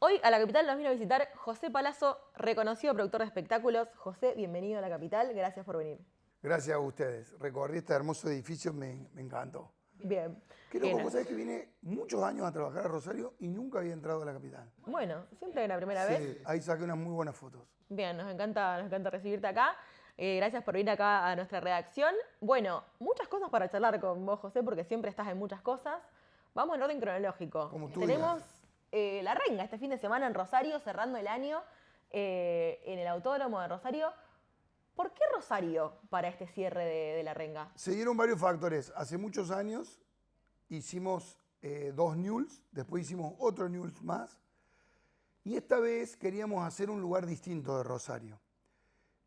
Hoy a la capital nos vino a visitar José Palazzo, reconocido productor de espectáculos. José, bienvenido a la capital, gracias por venir. Gracias a ustedes. Recorrí este hermoso edificio, me encantó. Bien. Qué loco, vos sabés que vine muchos años a trabajar a Rosario y nunca había entrado a la capital. Bueno, siempre hay una primera vez. Sí, ahí saqué unas muy buenas fotos. Bien, nos encanta recibirte acá. Gracias por venir acá a nuestra redacción. Bueno, muchas cosas para charlar con vos, José, porque siempre estás en muchas cosas. Vamos en orden cronológico. Como tú Tenemos digas. La Renga este fin de semana en Rosario, cerrando el año en el Autódromo de Rosario. ¿Por qué Rosario para este cierre de La Renga? Se dieron varios factores. Hace muchos años hicimos 2 News, después hicimos otro News más. Y esta vez queríamos hacer un lugar distinto de Rosario.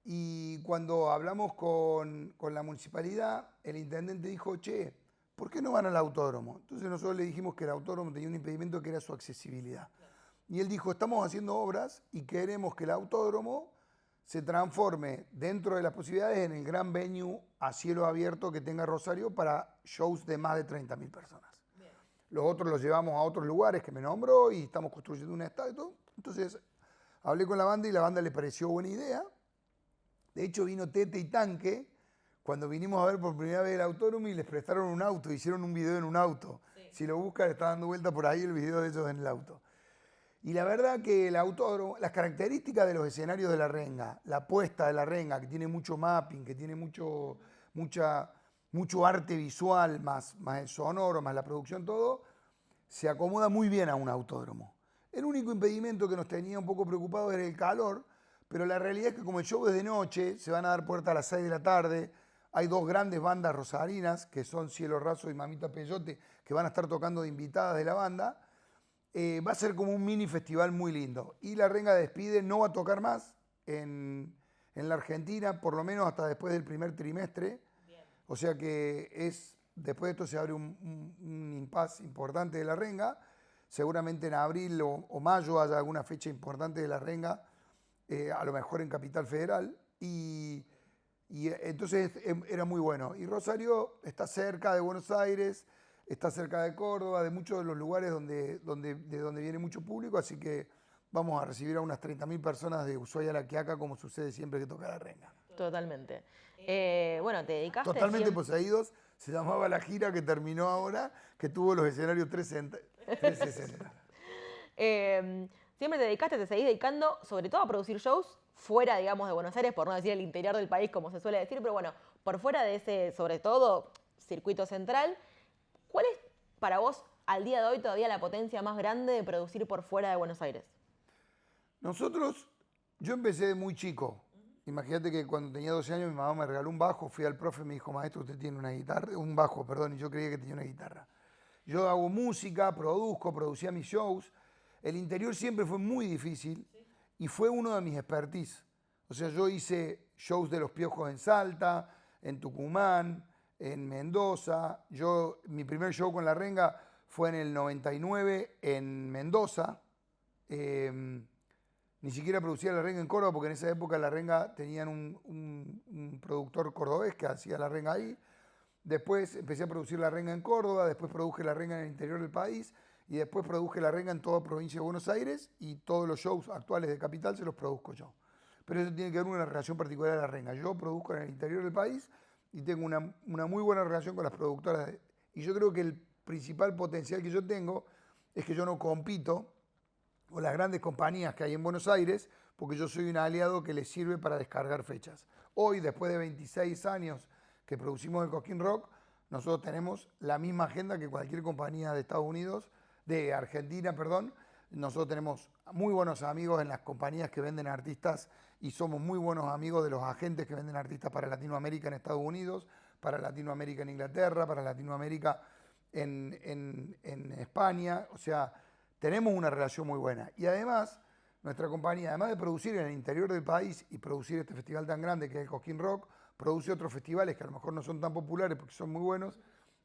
Y cuando hablamos con la municipalidad, el intendente dijo, che, ¿por qué no van al autódromo? Entonces nosotros le dijimos que el autódromo tenía un impedimento que era su accesibilidad. Y él dijo, estamos haciendo obras y queremos que el autódromo se transforme dentro de las posibilidades en el gran venue a cielo abierto que tenga Rosario para shows de más de 30.000 personas. Bien. Los otros los llevamos a otros lugares que me nombró y estamos construyendo un estadio y todo. Entonces hablé con la banda y la banda le pareció buena idea. De hecho vino Tete y Tanque cuando vinimos a ver por primera vez el autódromo y les prestaron un auto, hicieron un video en un auto. Sí. Si lo buscan está dando vuelta por ahí el video de ellos en el auto. Y la verdad que el autódromo, las características de los escenarios de La Renga, la puesta de La Renga, que tiene mucho mapping, que tiene mucho arte visual, más el sonoro, más la producción, todo, se acomoda muy bien a un autódromo. El único impedimento que nos tenía un poco preocupados era el calor, pero la realidad es que como el show es de noche, se van a dar puerta a las 6 de la tarde, hay 2 grandes bandas rosarinas, que son Cielo Raso y Mamita Peyote, que van a estar tocando de invitadas de la banda. Va a ser como un mini festival muy lindo. Y La Renga despide, no va a tocar más en la Argentina, por lo menos hasta después del primer trimestre. Bien. O sea que después de esto se abre un impasse importante de La Renga. Seguramente en abril o mayo haya alguna fecha importante de La Renga, a lo mejor en Capital Federal. Y entonces era muy bueno. Y Rosario está cerca de Buenos Aires, está cerca de Córdoba, de muchos de los lugares de donde viene mucho público, así que vamos a recibir a unas 30.000 personas de Ushuaia a La Quiaca, como sucede siempre que toca La Renga. Totalmente. Bueno, te dedicaste Totalmente siempre... poseídos, se llamaba la gira que terminó ahora, que tuvo los escenarios 360. Siempre te dedicaste, te seguís dedicando sobre todo a producir shows fuera, digamos, de Buenos Aires, por no decir el interior del país, como se suele decir, pero bueno, por fuera de ese, sobre todo, circuito central. ¿Cuál es para vos, al día de hoy, todavía la potencia más grande de producir por fuera de Buenos Aires? Yo empecé de muy chico. Imagínate que cuando tenía 12 años mi mamá me regaló un bajo, fui al profe y me dijo, maestro, usted tiene una guitarra, un bajo, perdón, y yo creía que tenía una guitarra. Yo hago música, producía mis shows. El interior siempre fue muy difícil y fue uno de mis expertise. O sea, yo hice shows de Los Piojos en Salta, en Tucumán, en Mendoza. Mi primer show con La Renga fue en el 99 en Mendoza. Ni siquiera producía La Renga en Córdoba, porque en esa época La Renga tenían un productor cordobés que hacía La Renga ahí. Después empecé a producir La Renga en Córdoba, después produje La Renga en el interior del país y después produje La Renga en toda provincia de Buenos Aires y todos los shows actuales de Capital se los produzco yo. Pero eso tiene que ver con una relación particular de La Renga. Yo produzco en el interior del país y tengo una muy buena relación con las productoras. Y yo creo que el principal potencial que yo tengo es que yo no compito con las grandes compañías que hay en Buenos Aires, porque yo soy un aliado que les sirve para descargar fechas. Hoy, después de 26 años que producimos el Cosquín Rock, nosotros tenemos la misma agenda que cualquier compañía de Estados Unidos, de Argentina, perdón. Nosotros tenemos muy buenos amigos en las compañías que venden artistas y somos muy buenos amigos de los agentes que venden artistas para Latinoamérica en Estados Unidos, para Latinoamérica en Inglaterra, para Latinoamérica en España. O sea, tenemos una relación muy buena. Y además, nuestra compañía, además de producir en el interior del país y producir este festival tan grande que es el Cosquín Rock, produce otros festivales que a lo mejor no son tan populares porque son muy buenos.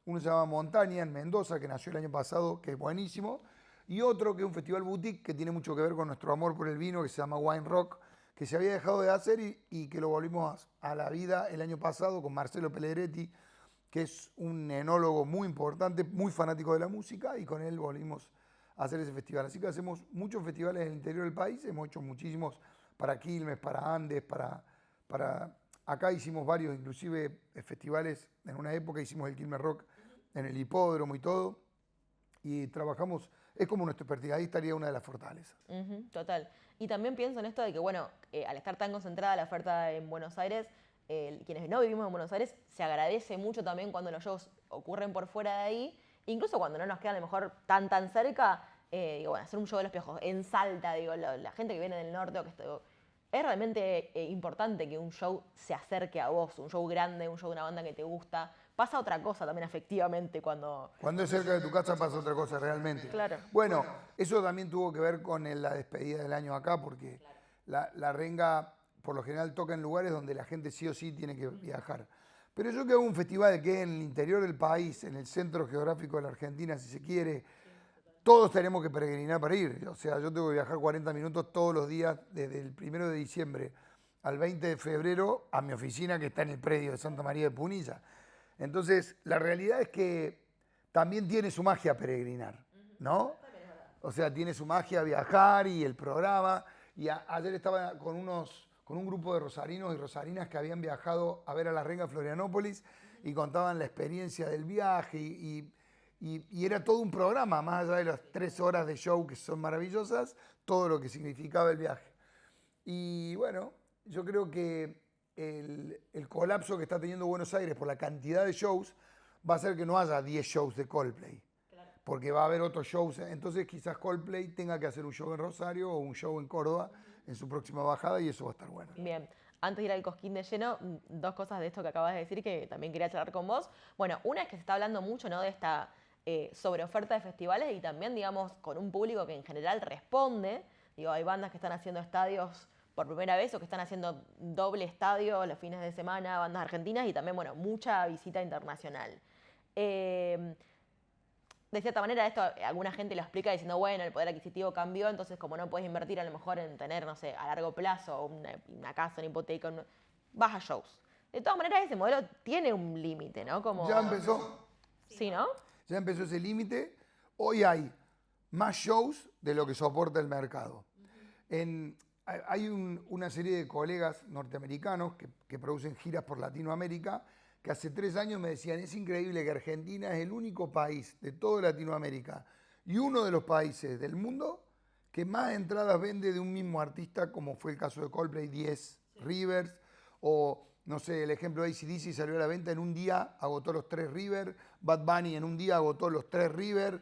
Uno se llama Montaña en Mendoza, que nació el año pasado, que es buenísimo. Y otro que es un festival boutique que tiene mucho que ver con nuestro amor por el vino, que se llama Wine Rock, que se había dejado de hacer y que lo volvimos a la vida el año pasado con Marcelo Pellegretti, que es un enólogo muy importante, muy fanático de la música, y con él volvimos hacer ese festival. Así que hacemos muchos festivales en el interior del país, hemos hecho muchísimos para Quilmes, para Andes, para acá hicimos varios, inclusive festivales, en una época hicimos el Quilmes Rock en el hipódromo y todo, y trabajamos, es como nuestra expertise, ahí estaría una de las fortalezas. Total. Y también pienso en esto de que, bueno, al estar tan concentrada la oferta en Buenos Aires, quienes no vivimos en Buenos Aires, se agradece mucho también cuando los shows ocurren por fuera de ahí, incluso cuando no nos queda a lo mejor tan cerca, digo, bueno, hacer un show de Los Piojos en Salta, digo, la gente que viene del norte o que es realmente importante que un show se acerque a vos, un show grande, un show de una banda que te gusta. Pasa otra cosa también efectivamente cuando... Cuando es cerca de tu casa pasa otra cosa realmente. Claro. Bueno, eso también tuvo que ver con la despedida del año acá, porque la renga por lo general toca en lugares donde la gente sí o sí tiene que viajar. Pero yo que hago un festival que es en el interior del país, en el centro geográfico de la Argentina, si se quiere, todos tenemos que peregrinar para ir. O sea, yo tengo que viajar 40 minutos todos los días, desde el 1 de diciembre al 20 de febrero, a mi oficina que está en el predio de Santa María de Punilla. Entonces, la realidad es que también tiene su magia peregrinar, ¿no? O sea, tiene su magia viajar y el programa. Y ayer estaba con un grupo de rosarinos y rosarinas que habían viajado a ver a la renga Florianópolis y contaban la experiencia del viaje y era todo un programa, más allá de las 3 horas de show que son maravillosas, todo lo que significaba el viaje. Y bueno, yo creo que el colapso que está teniendo Buenos Aires por la cantidad de shows va a hacer que no haya 10 shows de Coldplay. Claro. Porque va a haber otros shows. Entonces quizás Coldplay tenga que hacer un show en Rosario o un show en Córdoba en su próxima bajada y eso va a estar bueno. Bien. Antes de ir al cosquín de lleno, 2 cosas de esto que acabas de decir que también quería charlar con vos. Bueno, una es que se está hablando mucho, ¿no?, de esta sobreoferta de festivales y también, digamos, con un público que en general responde. Digo, hay bandas que están haciendo estadios por primera vez o que están haciendo doble estadio los fines de semana, bandas argentinas y también, bueno, mucha visita internacional. De cierta manera esto alguna gente lo explica diciendo, bueno, el poder adquisitivo cambió, entonces como no puedes invertir a lo mejor en tener, no sé, a largo plazo una casa, una hipoteca, vas a shows. De todas maneras ese modelo tiene un límite, ¿no? Como... Ya empezó. Sí, ¿no? Ya empezó ese límite. Hoy hay más shows de lo que soporta el mercado. Hay una serie de colegas norteamericanos que producen giras por Latinoamérica que hace 3 años me decían, es increíble que Argentina es el único país de toda Latinoamérica y uno de los países del mundo que más entradas vende de un mismo artista, como fue el caso de Coldplay, 10 Rivers, o no sé, el ejemplo de AC/DC salió a la venta en un día, agotó los 3 Rivers, Bad Bunny en un día agotó los 3 Rivers,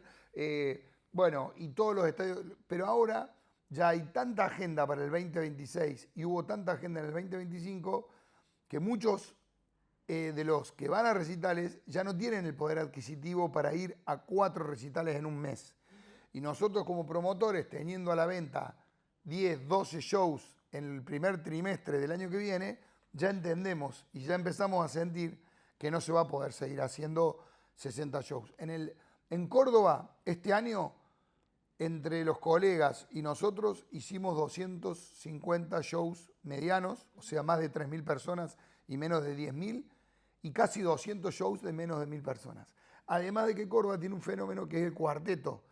bueno, y todos los estadios, pero ahora ya hay tanta agenda para el 2026 y hubo tanta agenda en el 2025 que muchos de los que van a recitales ya no tienen el poder adquisitivo para ir a 4 recitales en un mes. Y nosotros como promotores, teniendo a la venta 10, 12 shows en el primer trimestre del año que viene, ya entendemos y ya empezamos a sentir que no se va a poder seguir haciendo 60 shows. En Córdoba, este año, entre los colegas y nosotros, hicimos 250 shows medianos, o sea, más de 3.000 personas y menos de 10.000, y casi 200 shows de menos de 1.000 personas. Además de que Córdoba tiene un fenómeno que es el cuarteto,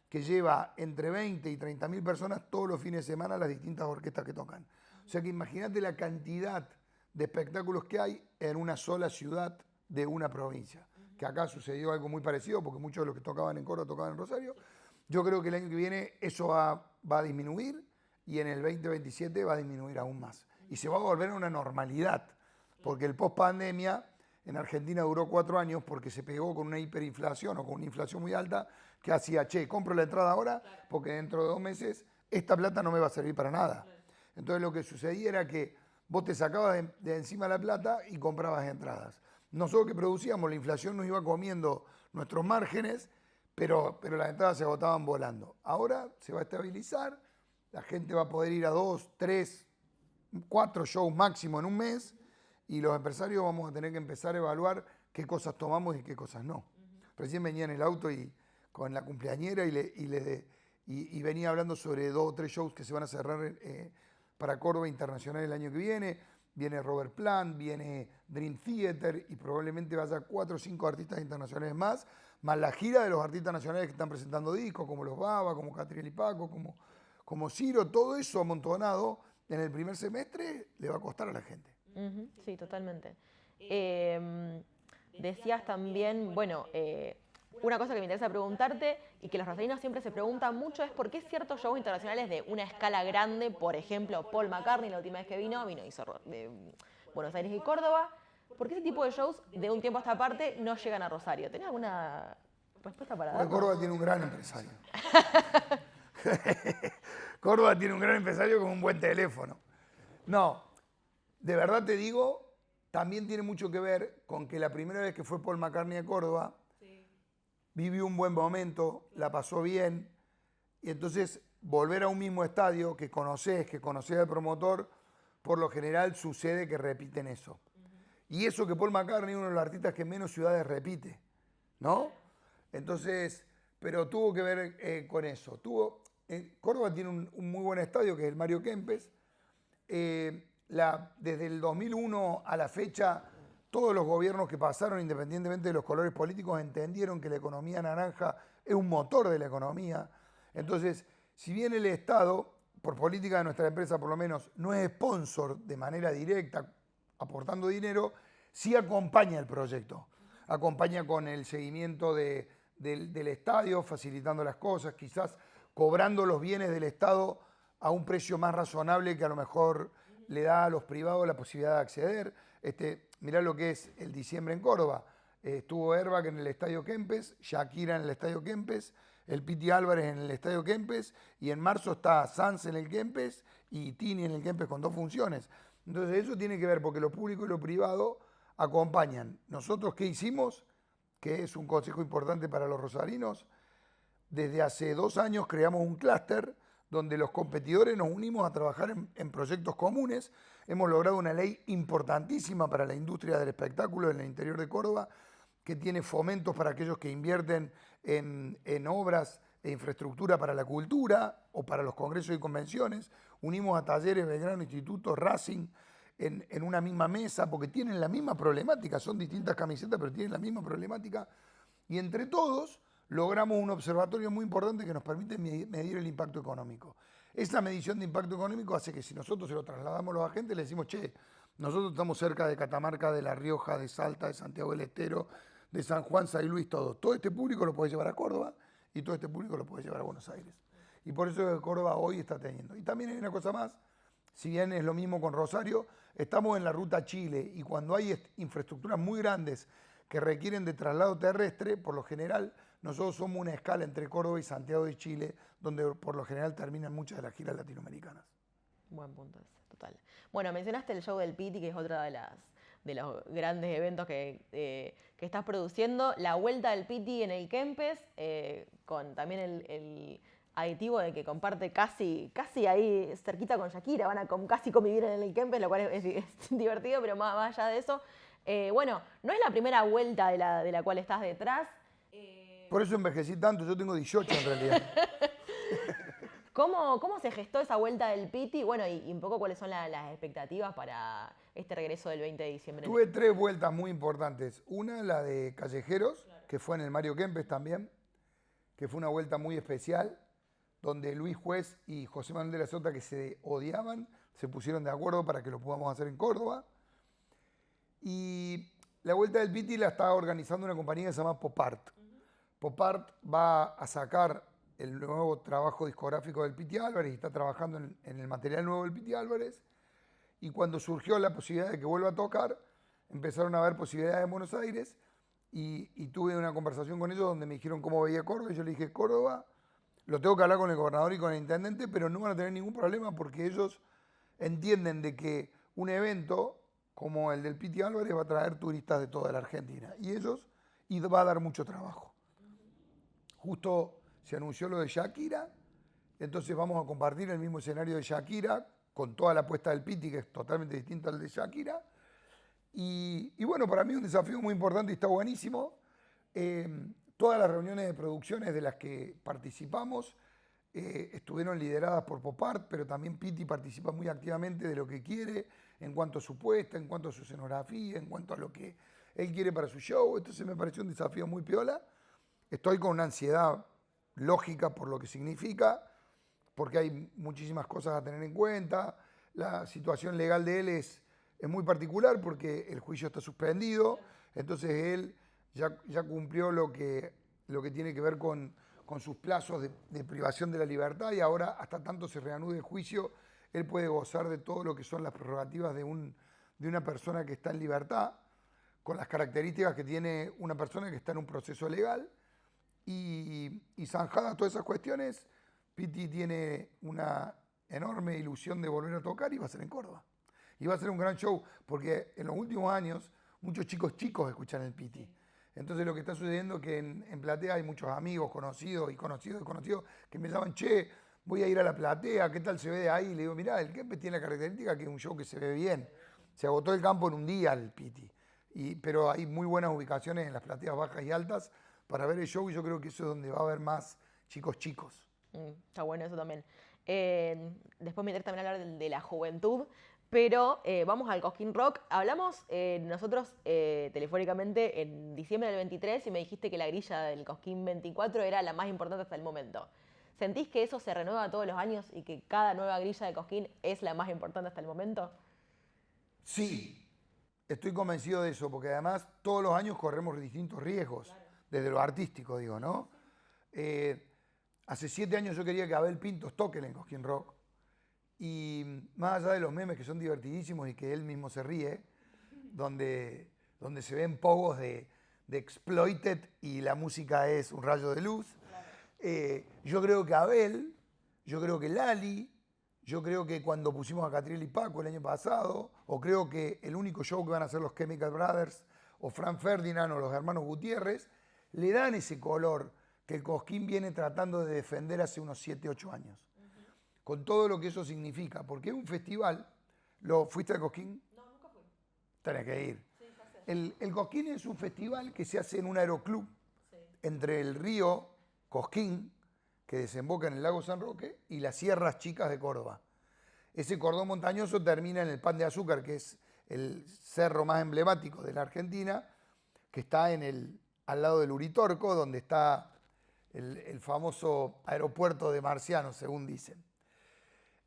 que lleva entre 20 y 30.000 personas todos los fines de semana a las distintas orquestas que tocan. O sea que imagínate la cantidad de espectáculos que hay en una sola ciudad de una provincia. Que acá sucedió algo muy parecido, porque muchos de los que tocaban en Córdoba tocaban en Rosario. Yo creo que el año que viene eso va a disminuir y en el 2027 va a disminuir aún más. Y se va a volver a una normalidad, porque el post-pandemia en Argentina duró 4 años porque se pegó con una hiperinflación o con una inflación muy alta que hacía, compro la entrada ahora porque dentro de 2 meses esta plata no me va a servir para nada. Entonces lo que sucedía era que vos te sacabas de encima la plata y comprabas entradas. Nosotros que producíamos, la inflación nos iba comiendo nuestros márgenes, pero las entradas se agotaban volando. Ahora se va a estabilizar, la gente va a poder ir a 2, 3, 4 shows máximo en un mes y los empresarios vamos a tener que empezar a evaluar qué cosas tomamos y qué cosas no. Recién venía en el auto y con la cumpleañera y venía hablando sobre 2 o 3 shows que se van a cerrar para Córdoba Internacional el año que viene. viene Robert Plant, viene Dream Theater y probablemente vaya 4 o 5 artistas internacionales más la gira de los artistas nacionales que están presentando discos, como los Baba, como Catriel y Paco, como Ciro, todo eso amontonado en el primer semestre le va a costar a la gente. Sí, totalmente. Decías también, bueno, una cosa que me interesa preguntarte y que los rosarinos siempre se preguntan mucho es por qué ciertos shows internacionales de una escala grande, por ejemplo, Paul McCartney, la última vez que vino y hizo de Buenos Aires y Córdoba, ¿por qué ese tipo de shows de un tiempo a esta parte no llegan a Rosario? ¿Tenés alguna respuesta para darnos? Córdoba tiene un gran empresario. Córdoba tiene un gran empresario con un buen teléfono. No, de verdad te digo, también tiene mucho que ver con que la primera vez que fue Paul McCartney a Córdoba, vivió un buen momento, la pasó bien, y entonces volver a un mismo estadio que conoces al promotor, por lo general sucede que repiten eso. Y eso que Paul McCartney es uno de los artistas que menos ciudades repite, ¿no? Entonces, pero tuvo que ver con eso. Córdoba tiene un muy buen estadio, que es el Mario Kempes. Desde el 2001 a la fecha, todos los gobiernos que pasaron, independientemente de los colores políticos, entendieron que la economía naranja es un motor de la economía. Entonces, si bien el Estado, por política de nuestra empresa por lo menos, no es sponsor de manera directa, aportando dinero, sí acompaña el proyecto. Acompaña con el seguimiento del estadio, facilitando las cosas, quizás cobrando los bienes del Estado a un precio más razonable que a lo mejor le da a los privados la posibilidad de acceder. Mirá lo que es el diciembre en Córdoba. Estuvo Airbag en el Estadio Kempes, Shakira en el Estadio Kempes, el Piti Álvarez en el Estadio Kempes, y en marzo está Sanz en el Kempes y Tini en el Kempes con 2 funciones. Entonces eso tiene que ver porque lo público y lo privado acompañan. Nosotros, ¿qué hicimos? Que es un consejo importante para los rosarinos. Desde hace 2 años creamos un clúster donde los competidores nos unimos a trabajar en proyectos comunes. Hemos logrado una ley importantísima para la industria del espectáculo en el interior de Córdoba, que tiene fomentos para aquellos que invierten en obras e infraestructura para la cultura o para los congresos y convenciones. Unimos a Talleres, Belgrano, Instituto, Racing en una misma mesa, porque tienen la misma problemática, son distintas camisetas, pero tienen la misma problemática. Y entre todos logramos un observatorio muy importante que nos permite medir el impacto económico. Esa medición de impacto económico hace que si nosotros se lo trasladamos a los agentes, le decimos, che, nosotros estamos cerca de Catamarca, de La Rioja, de Salta, de Santiago del Estero, de San Juan, San Luis, todo. Todo este público lo puede llevar a Córdoba y todo este público lo puede llevar a Buenos Aires. Y por eso Córdoba hoy está teniendo. Y también hay una cosa más, si bien es lo mismo con Rosario, estamos en la ruta Chile y cuando hay infraestructuras muy grandes que requieren de traslado terrestre, por lo general, nosotros somos una escala entre Córdoba y Santiago de Chile, donde por lo general terminan muchas de las giras latinoamericanas. Buen punto ese, total. Bueno, mencionaste el show del Piti, que es otro de los grandes eventos que estás produciendo. La vuelta del Piti en el Kempes, con también el aditivo de que comparte casi ahí cerquita con Shakira, van a casi convivir en el Kempes, lo cual es divertido, pero más allá de eso, bueno, no es la primera vuelta de la cual estás detrás. Por eso envejecí tanto, yo tengo 18 en realidad. ¿Cómo se gestó esa vuelta del Piti? Bueno, y un poco cuáles son las expectativas para este regreso del 20 de diciembre. Tuve 3 vueltas muy importantes. Una, la de Callejeros, que fue en el Mario Kempes también, que fue una vuelta muy especial, donde Luis Juez y José Manuel de la Sota, que se odiaban, se pusieron de acuerdo para que lo podamos hacer en Córdoba. Y la vuelta del Piti la está organizando una compañía que se llama Pop Art. Pop Art va a sacar el nuevo trabajo discográfico del Piti Álvarez y está trabajando en el material nuevo del Piti Álvarez. Y cuando surgió la posibilidad de que vuelva a tocar, empezaron a haber posibilidades en Buenos Aires y tuve una conversación con ellos donde me dijeron cómo veía Córdoba. Y yo le dije, Córdoba, lo tengo que hablar con el gobernador y con el intendente, pero no van a tener ningún problema porque ellos entienden de que un evento como el del Piti Álvarez va a traer turistas de toda la Argentina y va a dar mucho trabajo. Justo se anunció lo de Shakira, entonces vamos a compartir el mismo escenario de Shakira con toda la apuesta del Piti, que es totalmente distinta al de Shakira. Y bueno, para mí es un desafío muy importante y está buenísimo. Todas las reuniones de producciones de las que participamos estuvieron lideradas por Pop Art, pero también Piti participa muy activamente de lo que quiere en cuanto a su puesta, en cuanto a su escenografía, en cuanto a lo que él quiere para su show. Entonces me pareció un desafío muy piola. Estoy con una ansiedad lógica por lo que significa, porque hay muchísimas cosas a tener en cuenta. La situación legal de él es muy particular porque el juicio está suspendido, entonces él ya cumplió lo que tiene que ver con sus plazos de privación de la libertad, y ahora, hasta tanto se reanude el juicio, él puede gozar de todo lo que son las prerrogativas de una persona que está en libertad, con las características que tiene una persona que está en un proceso legal. Y zanjadas todas esas cuestiones, Piti tiene una enorme ilusión de volver a tocar, y va a ser en Córdoba. Y va a ser un gran show, porque en los últimos años muchos chicos escuchan el Piti. Entonces lo que está sucediendo es que en Platea hay muchos amigos, conocidos que me llaman, che, voy a ir a la Platea, ¿qué tal se ve de ahí? Y le digo, mirá, el Kempes tiene la característica que es un show que se ve bien. Se agotó el campo en un día el Piti. Pero hay muy buenas ubicaciones en las plateas bajas y altas para ver el show, y yo creo que eso es donde va a haber más chicos. Está bueno eso también. Después me interesa también hablar de la juventud, pero vamos al Cosquín Rock. Hablamos nosotros telefónicamente en diciembre del 23 y me dijiste que la grilla del Cosquín 24 era la más importante hasta el momento. ¿Sentís que eso se renueva todos los años y que cada nueva grilla de Cosquín es la más importante hasta el momento? Sí, estoy convencido de eso, porque además todos los años corremos distintos riesgos, claro, desde lo artístico, digo, ¿no? Hace 7 años yo quería que Abel Pintos toque en el Cosquín Rock, y más allá de los memes que son divertidísimos y que él mismo se ríe, donde se ven pogos de Exploited y la música es un rayo de luz, claro. Yo creo que Abel, yo creo que Lali, yo creo que cuando pusimos a Catriel y Paco el año pasado, o creo que el único show que van a hacer los Chemical Brothers, o Frank Ferdinand, o los hermanos Gutiérrez, le dan ese color que el Cosquín viene tratando de defender hace unos 7, 8 años. Con todo lo que eso significa, porque es un festival. ¿Fuiste al Cosquín? No, nunca fui. Tenés que ir. Sí, ya sé. El Cosquín es un festival que se hace en un aeroclub, sí, entre el río Cosquín, que desemboca en el lago San Roque, y las Sierras Chicas de Córdoba. Ese cordón montañoso termina en el Pan de Azúcar, que es el cerro más emblemático de la Argentina, que está al lado del Uritorco, donde está el famoso aeropuerto de Marciano, según dicen.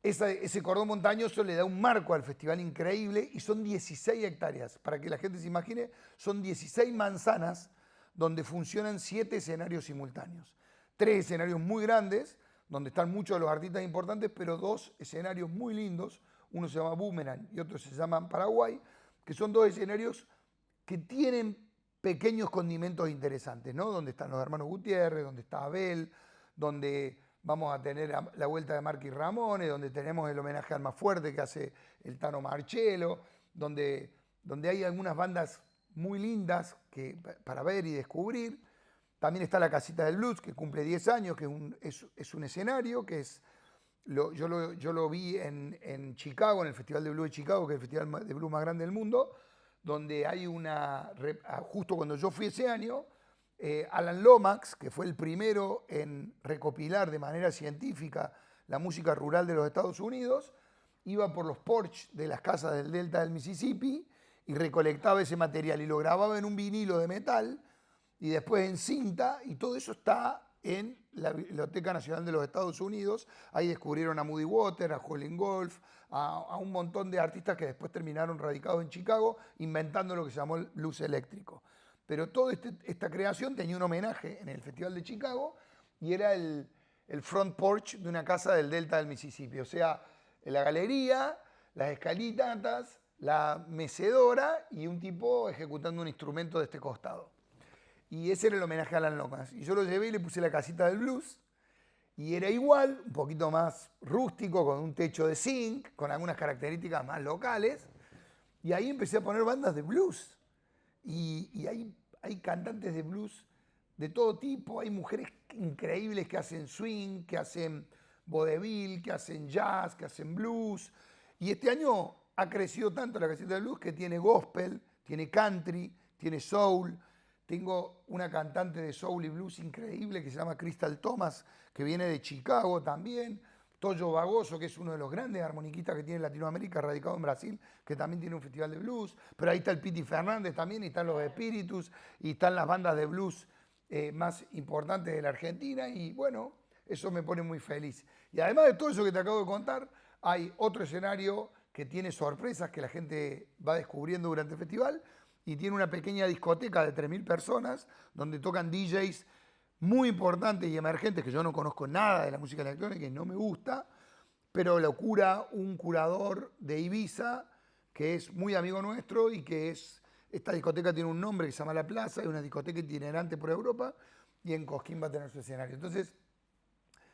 Ese cordón montañoso le da un marco al festival increíble, y son 16 hectáreas. Para que la gente se imagine, son 16 manzanas donde funcionan 7 escenarios simultáneos. 3 escenarios muy grandes, donde están muchos de los artistas importantes, pero 2 escenarios muy lindos. Uno se llama Boomerang y otro se llama Paraguay, que son 2 escenarios que tienen pequeños condimentos interesantes, ¿no? Donde están los hermanos Gutiérrez, donde está Abel, donde vamos a tener la vuelta de Marky Ramones, donde tenemos el homenaje al más fuerte que hace el Tano Marcello, donde hay algunas bandas muy lindas para ver y descubrir. También está la Casita del Blues, que cumple 10 años, que es un escenario, que yo lo vi en Chicago, en el Festival de Blues de Chicago, que es el festival de blues más grande del mundo, donde hay justo cuando yo fui ese año, Alan Lomax, que fue el primero en recopilar de manera científica la música rural de los Estados Unidos, iba por los porches de las casas del delta del Mississippi y recolectaba ese material y lo grababa en un vinilo de metal y después en cinta, y todo eso está en la Biblioteca Nacional de los Estados Unidos. Ahí descubrieron a Muddy Waters, a Howlin' Wolf, a un montón de artistas que después terminaron radicados en Chicago inventando lo que se llamó el blues eléctrico. Pero toda esta creación tenía un homenaje en el Festival de Chicago, y era el front porch de una casa del delta del Mississippi. O sea, la galería, las escalinatas, la mecedora y un tipo ejecutando un instrumento de este costado. Y ese era el homenaje a Alan Lomax. Y yo lo llevé y le puse la Casita del Blues, y era igual, un poquito más rústico, con un techo de zinc, con algunas características más locales. Y ahí empecé a poner bandas de blues. Y hay cantantes de blues de todo tipo, hay mujeres increíbles que hacen swing, que hacen vodevil, que hacen jazz, que hacen blues. Y este año ha crecido tanto la Casita del Blues que tiene gospel, tiene country, tiene soul, Tengo una cantante de soul y blues increíble que se llama Crystal Thomas, que viene de Chicago también. Toyo Bagoso, que es uno de los grandes armoniquistas que tiene Latinoamérica, radicado en Brasil, que también tiene un festival de blues. Pero ahí está el Piti Fernández también, y están los Espíritus, y están las bandas de blues más importantes de la Argentina. Y bueno, eso me pone muy feliz. Y además de todo eso que te acabo de contar, hay otro escenario que tiene sorpresas que la gente va descubriendo durante el festival, y tiene una pequeña discoteca de 3.000 personas, donde tocan DJs muy importantes y emergentes, que yo no conozco nada de la música electrónica y no me gusta, pero lo cura un curador de Ibiza, que es muy amigo nuestro y que es... Esta discoteca tiene un nombre que se llama La Plaza, es una discoteca itinerante por Europa, y en Cosquín va a tener su escenario. Entonces,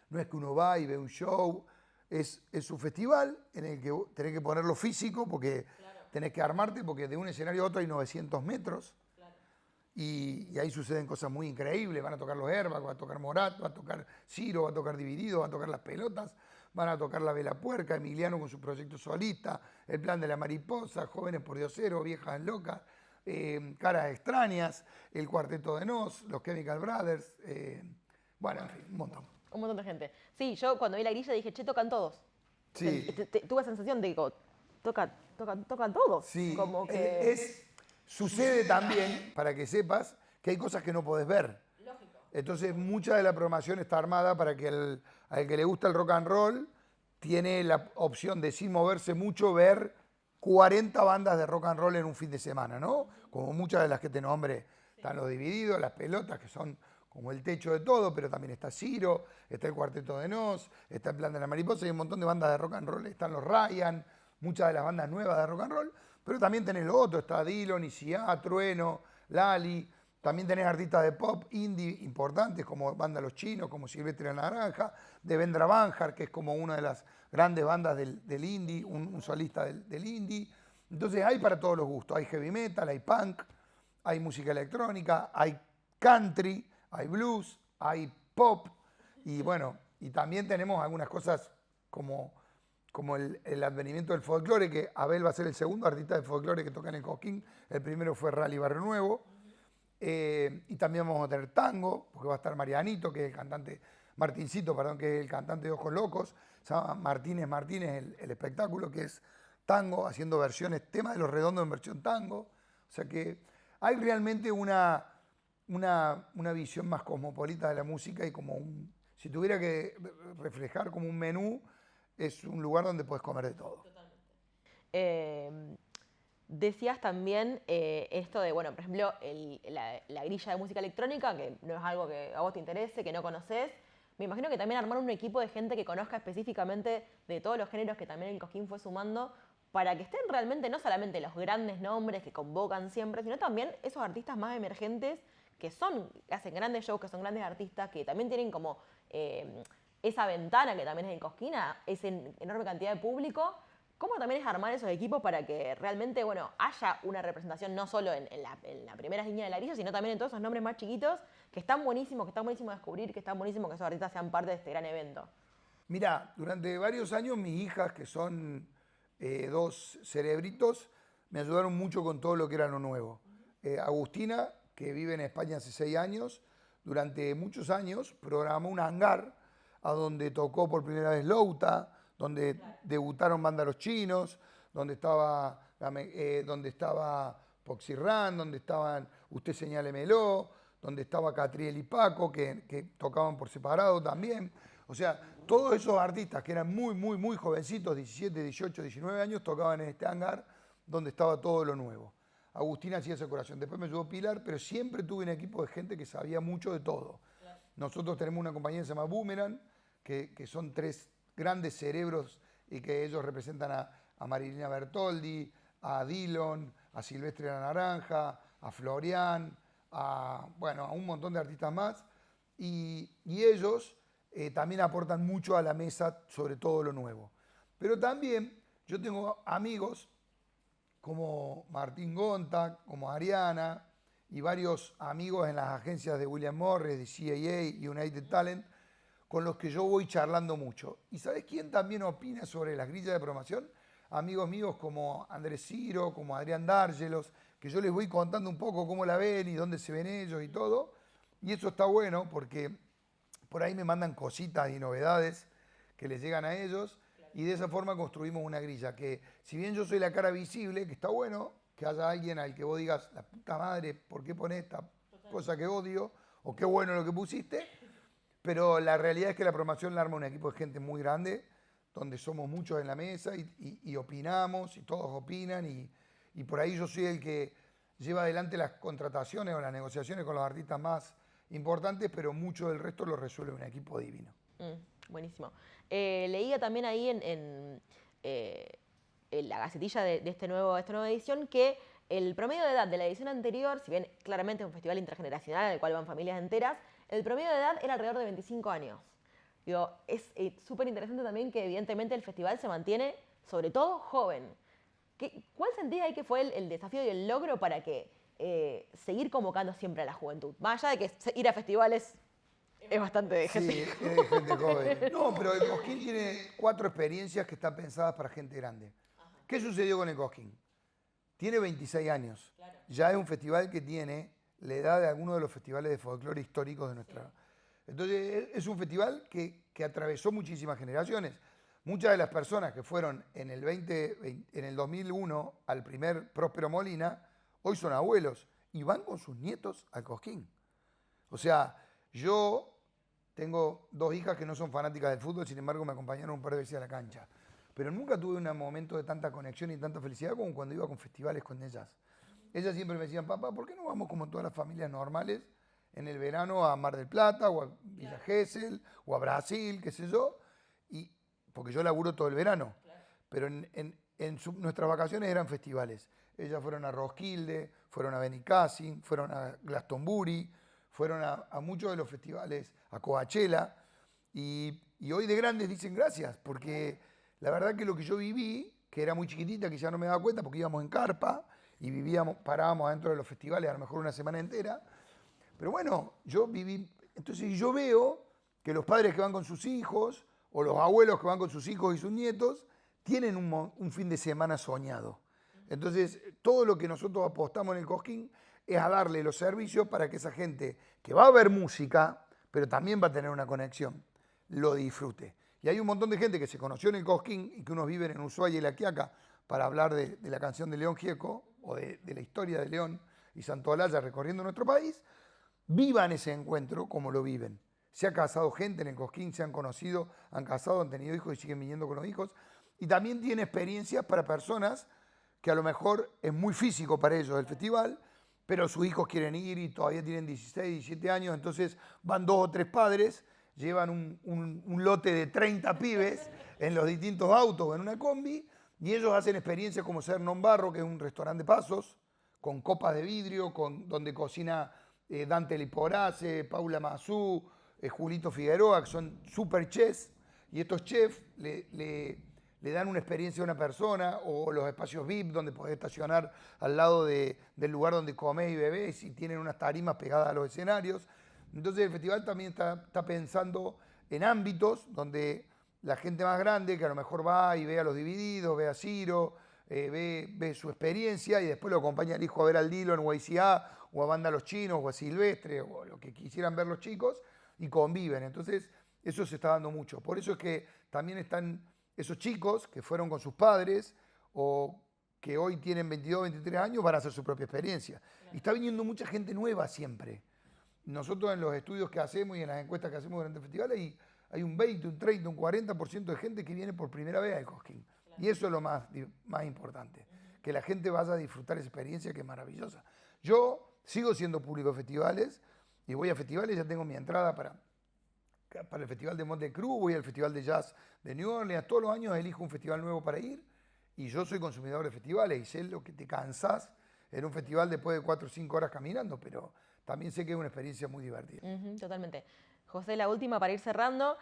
no es que uno va y ve un show, es su festival en el que tenés que ponerlo físico, porque tenés que armarte, porque de un escenario a otro hay 900 metros. Y ahí suceden cosas muy increíbles. Van a tocar los Airbag, va a tocar Morat, va a tocar Ciro, va a tocar Dividido, va a tocar Las Pelotas, van a tocar La Vela Puerca, Emiliano con su proyecto solista, El Plan de la Mariposa, Jóvenes por Diosero, Viejas Locas, Caras Extrañas, El Cuarteto de Nos, los Chemical Brothers, bueno, en fin, un montón. Un montón de gente. Sí, yo cuando vi la grilla dije, che, tocan todos. Sí. Tuve la sensación de que tocan todos. Sí, Como que... sucede también, para que sepas, que hay cosas que no podés ver. Lógico. Entonces, mucha de la programación está armada para que al que le gusta el rock and roll tiene la opción de, sin moverse mucho, ver 40 bandas de rock and roll en un fin de semana, ¿no? Como muchas de las que te nombré. Están los Divididos, Las Pelotas, que son como el techo de todo, pero también está Ciro, está el Cuarteto de Nos, está el Plan de la Mariposa, y un montón de bandas de rock and roll. Están los Ryan, muchas de las bandas nuevas de rock and roll, pero también tenés lo otro, está Dillon, ICA, Trueno, Lali, también tenés artistas de pop indie importantes como Banda Los Chinos, como Silvestre la Naranja, Devendra Banhart, que es como una de las grandes bandas del indie, un solista del indie. Entonces hay para todos los gustos, hay heavy metal, hay punk, hay música electrónica, hay country, hay blues, hay pop, y bueno, y también tenemos algunas cosas como el advenimiento del folclore, que Abel va a ser el segundo artista de folclore que toca en el Cosquín. El primero fue Rally Barrio Nuevo. Y también vamos a tener tango, porque va a estar Marianito, que es el cantante, Martincito, perdón, que es el cantante de Ojos Locos. Se llama Martínez Martínez el espectáculo, que es tango, haciendo versiones, temas de Los Redondos en versión tango. O sea que hay realmente una visión más cosmopolita de la música, y como si tuviera que reflejar como un menú, es un lugar donde puedes comer de todo. Totalmente. Decías también esto de, bueno, por ejemplo, la grilla de música electrónica, que no es algo que a vos te interese, que no conoces. Me imagino que también armar un equipo de gente que conozca específicamente de todos los géneros que también el Cosquín fue sumando, para que estén realmente no solamente los grandes nombres que convocan siempre, sino también esos artistas más emergentes que hacen grandes shows, que son grandes artistas, que también tienen como esa ventana que también es el Cosquín, esa enorme cantidad de público. ¿Cómo también es armar esos equipos para que realmente, bueno, haya una representación no solo en la primera línea de la grilla, sino también en todos esos nombres más chiquitos que están buenísimos descubrir, que están buenísimos que esos artistas sean parte de este gran evento? Mirá, durante varios años mis hijas, que son dos cerebritos, me ayudaron mucho con todo lo que era lo nuevo. Agustina, que vive en España hace 6 años, durante muchos años programó un hangar a donde tocó por primera vez Louta, donde debutaron Banda Los Chinos, donde estaba Poxy Ran, donde estaban Usted Señálemelo, donde estaba Catriel y Paco, que tocaban por separado también. O sea, todos esos artistas que eran muy, muy, muy jovencitos, 17, 18, 19 años, tocaban en este hangar donde estaba todo lo nuevo. Agustina hacía esa curación. Después me ayudó Pilar, pero siempre tuve un equipo de gente que sabía mucho de todo. Claro. Nosotros tenemos una compañía que se llama Boomerang, que son 3 grandes cerebros, y que ellos representan a Marilina Bertoldi, a Dillon, a Silvestre la Naranja, a Florian, a un montón de artistas más. Y ellos también aportan mucho a la mesa sobre todo lo nuevo. Pero también yo tengo amigos como Martín Gonta, como Ariana, y varios amigos en las agencias de William Morris, de CAA y United Talent, con los que yo voy charlando mucho. ¿Y sabes quién también opina sobre las grillas de programación? Amigos míos como Andrés Ciro, como Adrián Dárgelos, que yo les voy contando un poco cómo la ven y dónde se ven ellos y todo. Y eso está bueno porque por ahí me mandan cositas y novedades que les llegan a ellos. Y de esa forma construimos una grilla que, si bien yo soy la cara visible, que está bueno que haya alguien al que vos digas, la puta madre, ¿por qué pones esta cosa que odio? O qué bueno lo que pusiste. Pero la realidad es que la programación la arma un equipo de gente muy grande, donde somos muchos en la mesa y opinamos, y todos opinan, y por ahí yo soy el que lleva adelante las contrataciones o las negociaciones con los artistas más importantes, pero mucho del resto lo resuelve un equipo divino. Buenísimo. Leía también ahí en la gacetilla de esta nueva edición que el promedio de edad de la edición anterior, si bien claramente es un festival intergeneracional al cual van familias enteras, el promedio de edad era alrededor de 25 años. Digo, es súper interesante también que evidentemente el festival se mantiene sobre todo joven. ¿Cuál sentís ahí que fue el desafío y el logro para que seguir convocando siempre a la juventud? Más allá de que ir a festivales es bastante de gente. Sí, es de gente joven. No, pero el Cosquín tiene 4 experiencias que están pensadas para gente grande. ¿Qué sucedió con el Cosquín? Tiene 26 años. Claro. Ya es un festival que tiene la edad de algunos de los festivales de folclore históricos de nuestra... Entonces, es un festival que atravesó muchísimas generaciones. Muchas de las personas que fueron en el 2001 al primer Próspero Molina, hoy son abuelos y van con sus nietos al Cosquín. O sea, yo tengo 2 hijas que no son fanáticas del fútbol, sin embargo me acompañaron un par de veces a la cancha. Pero nunca tuve un momento de tanta conexión y tanta felicidad como cuando iba con festivales con ellas. Ellas siempre me decían, papá, ¿por qué no vamos como todas las familias normales en el verano a Mar del Plata o a Villa Gesell o a Brasil, qué sé yo? Porque yo laburo todo el verano. Pero nuestras vacaciones eran festivales. Ellas fueron a Roskilde, fueron a Benicassim, fueron a Glastonbury, fueron a muchos de los festivales, a Coachella. Y hoy de grandes dicen gracias, porque la verdad que lo que yo viví, que era muy chiquitita, que ya no me daba cuenta porque íbamos en carpa y parábamos adentro de los festivales a lo mejor una semana entera. Pero bueno, yo viví, entonces yo veo que los padres que van con sus hijos o los abuelos que van con sus hijos y sus nietos tienen un fin de semana soñado. Entonces, todo lo que nosotros apostamos en el Cosquín es a darle los servicios para que esa gente que va a ver música, pero también va a tener una conexión, lo disfrute. Y hay un montón de gente que se conoció en el Cosquín y que unos viven en Ushuaia y La Quiaca para hablar de la canción de León Gieco o de la historia de León y Santo Olalla recorriendo nuestro país, vivan ese encuentro como lo viven. Se ha casado gente en el Cosquín, se han conocido, han casado, han tenido hijos y siguen viniendo con los hijos. Y también tiene experiencias para personas que a lo mejor es muy físico para ellos el festival, pero sus hijos quieren ir y todavía tienen 16, 17 años, entonces van 2 o 3 padres, llevan un lote de 30 pibes en los distintos autos o en una combi, y ellos hacen experiencias como ser Non Barro, que es un restaurante de pasos, con copas de vidrio, donde cocina Dante Liporace, Paula Mazú, Julito Figueroa, que son super chefs, y estos chefs le dan una experiencia a una persona, o los espacios VIP donde podés estacionar al lado del lugar donde comés y bebés y tienen unas tarimas pegadas a los escenarios. Entonces el festival también está pensando en ámbitos donde la gente más grande, que a lo mejor va y ve a Los Divididos, ve a Ciro, ve su experiencia y después lo acompaña el hijo a ver al Dilo en YCA, o a Banda Los Chinos, o a Silvestre, o lo que quisieran ver los chicos, y conviven. Entonces eso se está dando mucho. Por eso es que también están esos chicos que fueron con sus padres o que hoy tienen 22, 23 años van a hacer su propia experiencia. Claro. Y está viniendo mucha gente nueva siempre. Nosotros en los estudios que hacemos y en las encuestas que hacemos durante el festival hay un 20, un 30, un 40% de gente que viene por primera vez al Cosquín. Claro. Y eso es lo más importante, que la gente vaya a disfrutar esa experiencia que es maravillosa. Yo sigo siendo público de festivales y voy a festivales, ya tengo mi entrada para el Festival de Motley Crue, voy al Festival de Jazz de New Orleans, todos los años elijo un festival nuevo para ir y yo soy consumidor de festivales y sé lo que te cansás en un festival después de 4 o 5 horas caminando, pero también sé que es una experiencia muy divertida. Totalmente. José, la última para ir cerrando,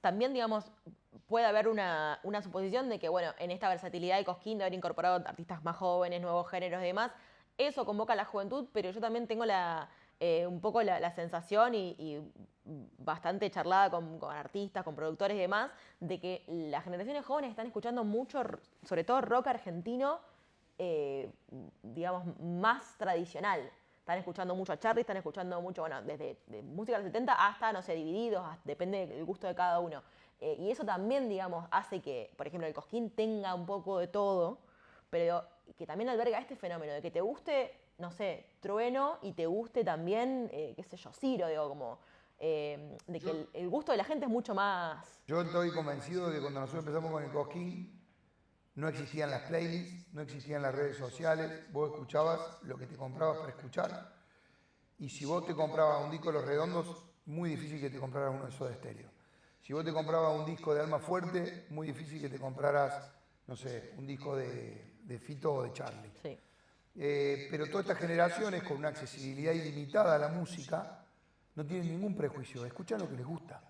también, digamos, puede haber una suposición de que, bueno, en esta versatilidad de Cosquín, de haber incorporado artistas más jóvenes, nuevos géneros y demás, eso convoca a la juventud, pero yo también tengo un poco la sensación y bastante charlada con artistas, con productores y demás, de que las generaciones jóvenes están escuchando mucho, sobre todo rock argentino, digamos, más tradicional. Están escuchando mucho a Charlie, están escuchando mucho, bueno, desde de música de los 70 hasta, no sé, Divididos, depende del gusto de cada uno. Y eso también, digamos, hace que, por ejemplo, el Cosquín tenga un poco de todo, pero que también alberga este fenómeno de que te guste, no sé, Trueno y te guste también, qué sé yo, Ciro, digo, como de que el gusto de la gente es mucho más... Yo estoy convencido de que cuando nosotros empezamos con el Cosquín, no existían las playlists, no existían las redes sociales, vos escuchabas lo que te comprabas para escuchar, y si vos te comprabas un disco de Los Redondos, muy difícil que te compraras uno de Soda Stereo. Si vos te comprabas un disco de Alma Fuerte, muy difícil que te compraras, no sé, un disco de Fito o de Charlie. Sí. Pero todas estas generaciones con una accesibilidad ilimitada a la música no tienen ningún prejuicio, escuchan lo que les gusta.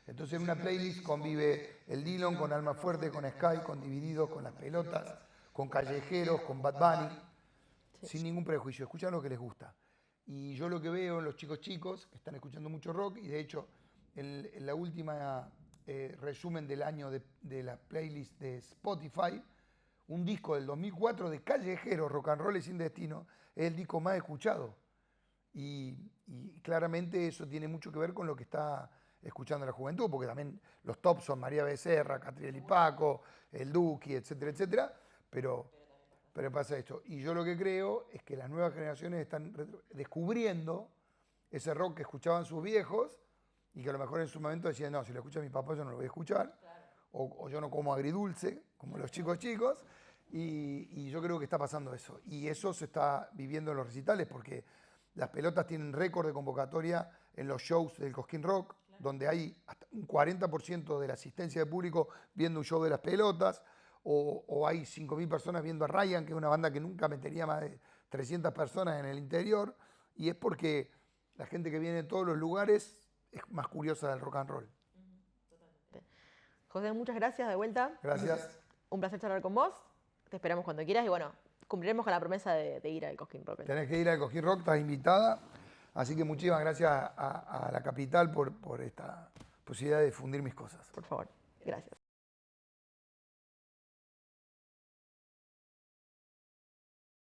Entonces en una playlist convive el Dillon con Alma Fuerte, con Sky, con Divididos, con Las Pelotas, con Callejeros, con Bad Bunny, sin ningún prejuicio, escuchan lo que les gusta. Y yo lo que veo en los chicos que están escuchando mucho rock, y de hecho en la última resumen del año de la playlist de Spotify, un disco del 2004 de Callejeros, Rock and Roll y Sin Destino, es el disco más escuchado. Y claramente eso tiene mucho que ver con lo que está escuchando la juventud, porque también los tops son María Becerra, Catriel y Paco, el Duki, etcétera, etcétera, pero pasa esto. Y yo lo que creo es que las nuevas generaciones están descubriendo ese rock que escuchaban sus viejos y que a lo mejor en su momento decían, no, si lo escucha mi papá yo no lo voy a escuchar, o yo no como agridulce, como los chicos, y yo creo que está pasando eso. Y eso se está viviendo en los recitales, porque Las Pelotas tienen récord de convocatoria en los shows del Cosquín Rock, donde hay hasta un 40% de la asistencia de público viendo un show de Las Pelotas, o hay 5.000 personas viendo a Ryan, que es una banda que nunca metería más de 300 personas en el interior, y es porque la gente que viene de todos los lugares es más curiosa del rock and roll. José, muchas gracias de vuelta. Gracias. Un placer charlar con vos. Te esperamos cuando quieras y bueno, cumpliremos con la promesa de ir al Cosquín Rock. Tenés que ir al Cosquín Rock, estás invitada. Así que muchísimas gracias a la capital por esta posibilidad de difundir mis cosas. Por favor, gracias.